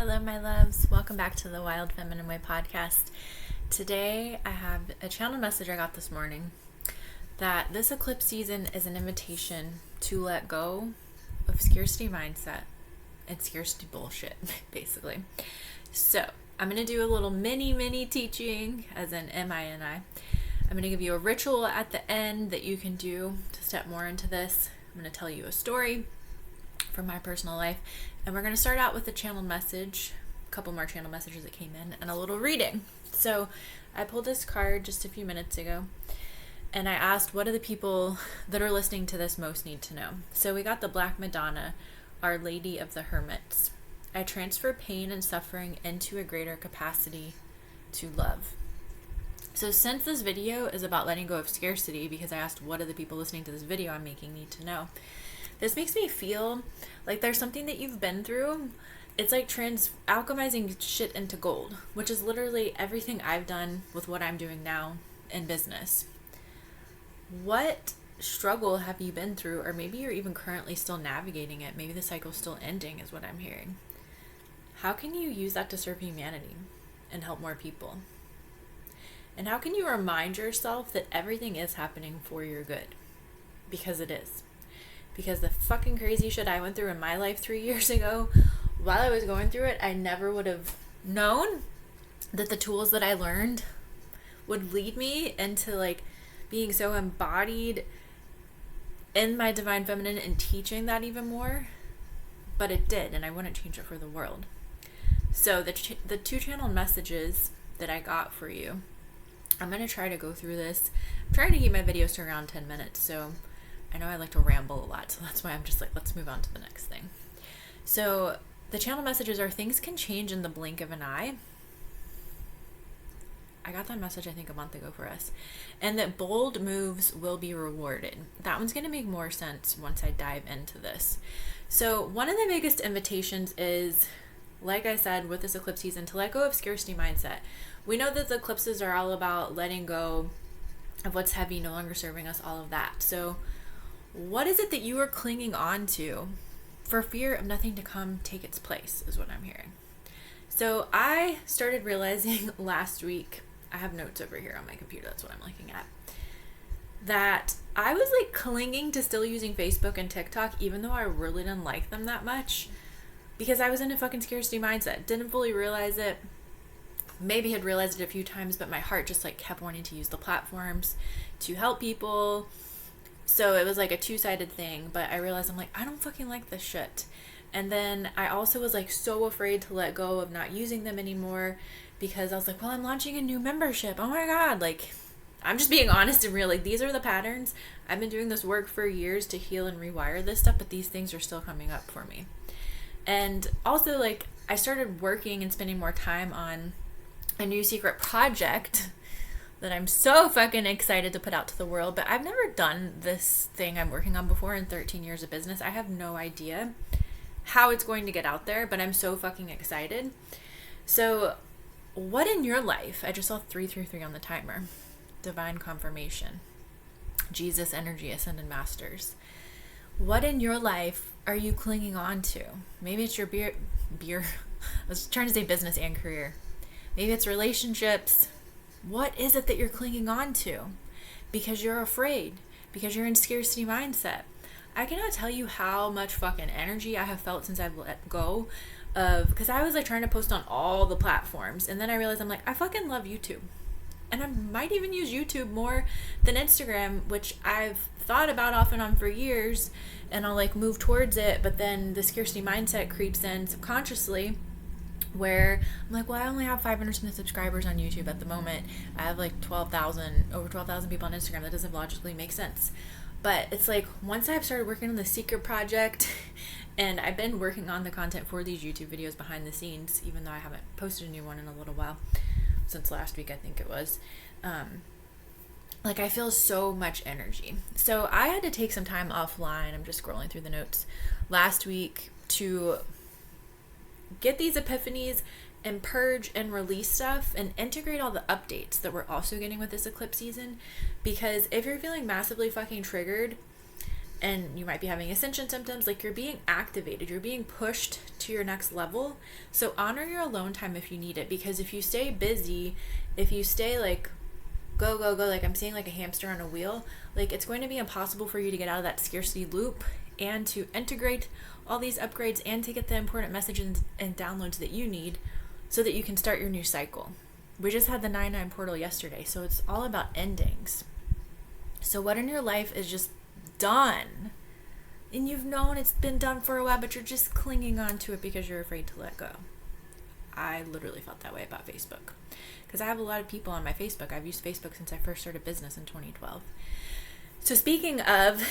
Hello, my loves. Welcome back to the Wild Feminine Way podcast. Today, I have a channel message I got this morning that this eclipse season is an invitation to let go of scarcity mindset and scarcity bullshit, basically. So, I'm going to do a little mini teaching, as in M-I-N-I. I'm going to give you a ritual at the end that you can do to step more into this. I'm going to tell you a story from my personal life, and we're going to start out with a channel message, a couple more channel messages that came in, and a little reading. So I pulled this card just a few minutes ago, and I asked, what do the people that are listening to this most need to know? So we got the Black Madonna, Our Lady of the Hermits. I transfer pain and suffering into a greater capacity to love. So since this video is about letting go of scarcity, because I asked what do the people listening to this video I'm making need to know, this makes me feel like there's something that you've been through. It's like alchemizing shit into gold, which is literally everything I've done with what I'm doing now in business. What struggle have you been through? Or maybe you're even currently still navigating it. Maybe the cycle's still ending is what I'm hearing. How can you use that to serve humanity and help more people? And how can you remind yourself that everything is happening for your good? Because it is. Because the fucking crazy shit I went through in my life 3 years ago, while I was going through it, I never would have known that the tools that I learned would lead me into like being so embodied in my divine feminine and teaching that even more. But it did, and I wouldn't change it for the world. So the two channel messages that I got for you, I'm going to try to go through this. I'm trying to keep my videos to around 10 minutes, so I know I like to ramble a lot, so that's why I'm just like, let's move on to the next thing. So the channel messages are things can change in the blink of an eye. I got that message, I think, a month ago for us. And that bold moves will be rewarded. That one's going to make more sense once I dive into this. So one of the biggest invitations is, like I said, with this eclipse season, to let go of scarcity mindset. We know that the eclipses are all about letting go of what's heavy, no longer serving us, all of that. So what is it that you are clinging on to for fear of nothing to come take its place is what I'm hearing. So I started realizing last week, I have notes over here on my computer, that's what I'm looking at, that I was like clinging to still using Facebook and TikTok even though I really didn't like them that much because I was in a fucking scarcity mindset. Didn't fully realize it. Maybe had realized it a few times, but my heart just like kept wanting to use the platforms to help people. So it was like a two-sided thing, but I realized I'm like, I don't fucking like this shit. And then I also was like so afraid to let go of not using them anymore because I was like, well, I'm launching a new membership. Oh my God. Like, I'm just being honest and real. Like, these are the patterns. I've been doing this work for years to heal and rewire this stuff, but these things are still coming up for me. And also, like, I started working and spending more time on a new secret project that I'm so fucking excited to put out to the world, but I've never done this thing I'm working on before in 13 years of business. I have no idea how it's going to get out there, but I'm so fucking excited. So what in your life, I just saw 333 on the timer, divine confirmation, Jesus energy, ascended masters. What in your life are you clinging on to? Maybe it's your beer, I was trying to say business and career. Maybe it's relationships. What is it that you're clinging on to? Because you're afraid, because you're in scarcity mindset. I cannot tell you how much fucking energy I have felt since I've let go of, because I was like trying to post on all the platforms, and then I realized I'm like, I fucking love YouTube. And I might even use YouTube more than Instagram, which I've thought about off and on for years, and I'll like move towards it, but then the scarcity mindset creeps in subconsciously, where I'm like, well, I only have 500 subscribers on YouTube at the moment. I have like over 12,000 people on Instagram. That doesn't logically make sense. But it's like, once I've started working on the secret project, and I've been working on the content for these YouTube videos behind the scenes, even though I haven't posted a new one in a little while, since last week, I think it was, like I feel so much energy. So I had to take some time offline. I'm just scrolling through the notes last week to get these epiphanies and purge and release stuff and integrate all the updates that we're also getting with this eclipse season. Because if you're feeling massively fucking triggered, and you might be having ascension symptoms, like you're being activated, you're being pushed to your next level. So honor your alone time if you need it, because if you stay busy, if you stay like go, like I'm seeing like a hamster on a wheel, like it's going to be impossible for you to get out of that scarcity loop and to integrate all these upgrades and to get the important messages and downloads that you need so that you can start your new cycle. We just had the 9/9 portal yesterday, so it's all about endings. So what in your life is just done, and you've known it's been done for a while, but you're just clinging on to it because you're afraid to let go. I literally felt that way about Facebook, because I have a lot of people on my Facebook. I've used Facebook since I first started business in 2012. So speaking of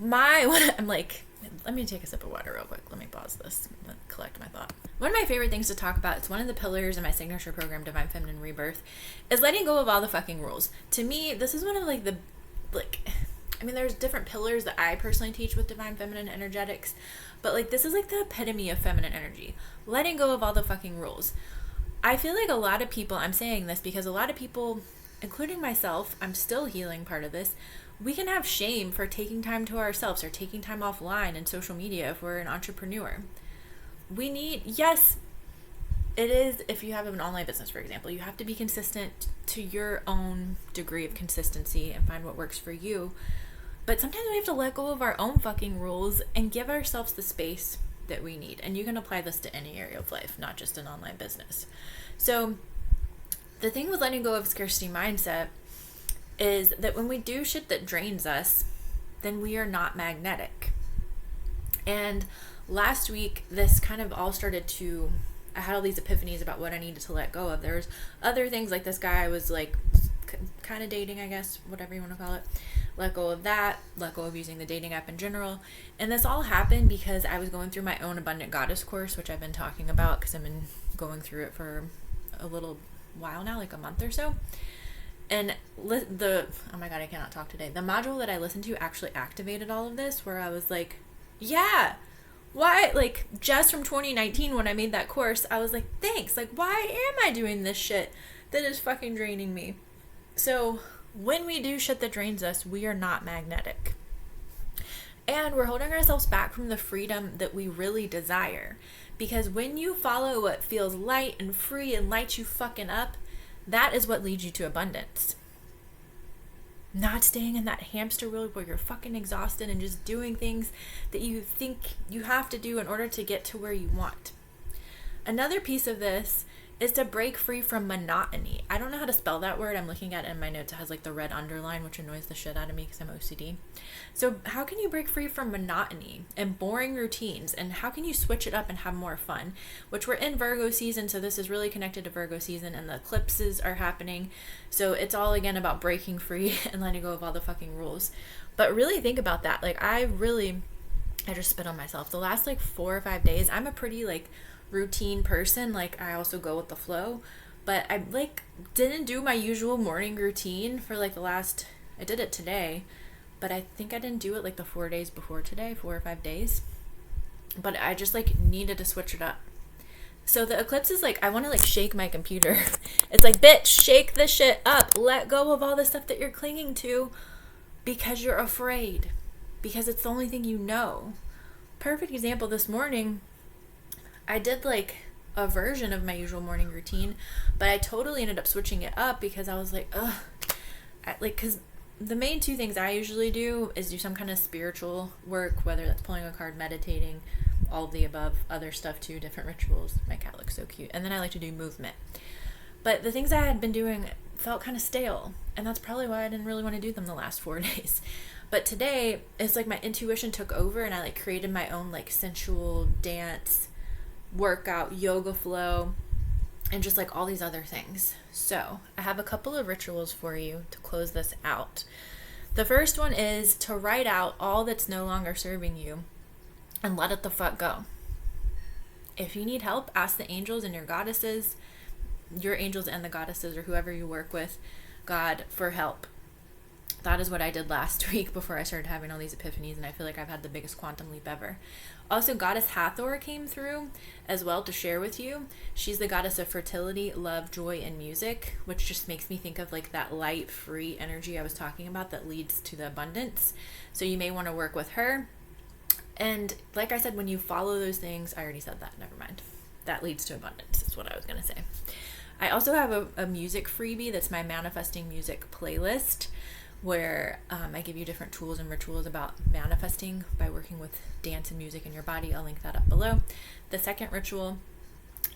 I'm like, let me take a sip of water real quick. Let me pause this and collect my thought. One of my favorite things to talk about, it's one of the pillars in my signature program, Divine Feminine Rebirth, is letting go of all the fucking rules. To me, this is one of like the, there's different pillars that I personally teach with Divine Feminine Energetics, but like this is like the epitome of feminine energy. Letting go of all the fucking rules. I feel like a lot of people, I'm saying this because a lot of people, including myself, I'm still healing part of this, we can have shame for taking time to ourselves or taking time offline and social media if we're an entrepreneur. Yes, it is, if you have an online business, for example, you have to be consistent to your own degree of consistency and find what works for you. But sometimes we have to let go of our own fucking rules and give ourselves the space that we need. And you can apply this to any area of life, not just an online business. So the thing with letting go of scarcity mindset is that when we do shit that drains us, then we are not magnetic. And last week, this kind of all started to, I had all these epiphanies about what I needed to let go of. There was other things, like this guy I was like kind of dating, I guess, whatever you want to call it. Let go of that, let go of using the dating app in general. And this all happened because I was going through my own Abundant Goddess course, which I've been talking about because I've been going through it for a little while now, like a month or so. And oh my God, I cannot talk today. The module that I listened to actually activated all of this, where I was like, yeah, why? Like, just from 2019 when I made that course, I was like, thanks. Like, why am I doing this shit that is fucking draining me? So when we do shit that drains us, we are not magnetic. And we're holding ourselves back from the freedom that we really desire. Because when you follow what feels light and free and lights you fucking up, that is what leads you to abundance. Not staying in that hamster wheel where you're fucking exhausted and just doing things that you think you have to do in order to get to where you want. Another piece of this is to break free from monotony. I don't know how to spell that word. I'm looking at it in my notes. It has like the red underline, which annoys the shit out of me because I'm OCD. So how can you break free from monotony and boring routines? And how can you switch it up and have more fun? Which we're in Virgo season, so this is really connected to Virgo season, and the eclipses are happening. So it's all again about breaking free and letting go of all the fucking rules. But really think about that. Like I just spit on myself. The last like 4 or 5 days, I'm a pretty like routine person. Like I also go with the flow, but I like didn't do my usual morning routine for like I did it today, but I think I didn't do it like the 4 days before today, 4 or 5 days, but I just like needed to switch it up. So the eclipse is like, I want to like shake my computer. It's like, bitch, shake this shit up. Let go of all the stuff that you're clinging to because you're afraid, because it's the only thing you know. Perfect example, this morning I did like a version of my usual morning routine, but I totally ended up switching it up because I was like, because the main 2 things I usually do is do some kind of spiritual work, whether that's pulling a card, meditating, all of the above, other stuff too, different rituals. My cat looks so cute. And then I like to do movement. But the things I had been doing felt kind of stale, and that's probably why I didn't really want to do them the last 4 days. But today, it's like my intuition took over, and I like created my own like sensual dance workout, yoga flow, and just like all these other things. So I have a couple of rituals for you to close this out. The first one is to write out all that's no longer serving you and let it the fuck go. If you need help, ask the angels and your goddesses, your angels and the goddesses, or whoever you work with, God, for help. that is what I did last week before I started having all these epiphanies, and I feel like I've had the biggest quantum leap ever. Also, Goddess Hathor came through as well to share with you. She's the goddess of fertility, love, joy, and music, which just makes me think of like that light, free energy I was talking about that leads to the abundance. So you may want to work with her. And like I said, when you follow those things, I already said that, never mind. That leads to abundance is what I was going to say. I also have a music freebie that's my manifesting music playlist, where I give you different tools and rituals about manifesting by working with dance and music in your body. I'll link that up below. The second ritual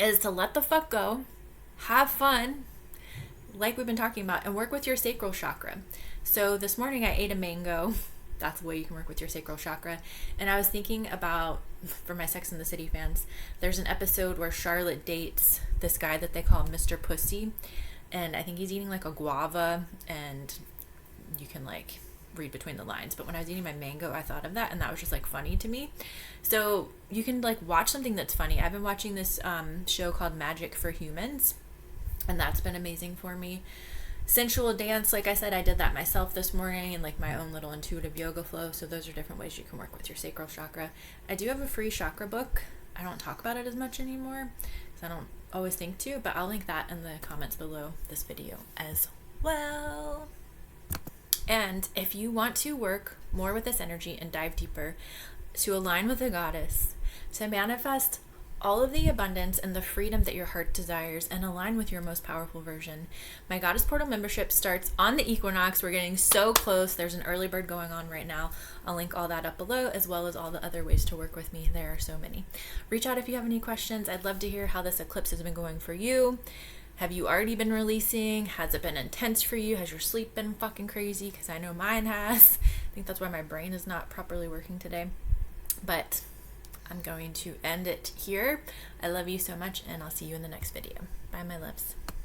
is to let the fuck go, have fun, like we've been talking about, and work with your sacral chakra. So this morning I ate a mango. That's the way you can work with your sacral chakra. And I was thinking about, for my Sex and the City fans, there's an episode where Charlotte dates this guy that they call Mr. Pussy. And I think he's eating like a guava, and you can like read between the lines. But when I was eating my mango, I thought of that, and that was just like funny to me. So you can like watch something that's funny. I've been watching this show called Magic for Humans, and that's been amazing for me. Sensual dance, like I said, I did that myself this morning, and like my own little intuitive yoga flow. So those are different ways you can work with your sacral chakra. I do have a free chakra book. I don't talk about it as much anymore because I don't always think to, but I'll link that in the comments below this video as well. And if you want to work more with this energy and dive deeper, to align with the goddess, to manifest all of the abundance and the freedom that your heart desires, and align with your most powerful version, my Goddess Portal membership starts on the equinox. We're getting so close. There's an early bird going on right now. I'll link all that up below, as well as all the other ways to work with me. There are so many. Reach out if you have any questions. I'd love to hear how this eclipse has been going for you. Have you already been releasing? Has it been intense for you? Has your sleep been fucking crazy? Because I know mine has. I think that's why my brain is not properly working today. But I'm going to end it here. I love you so much, and I'll see you in the next video. Bye, my loves.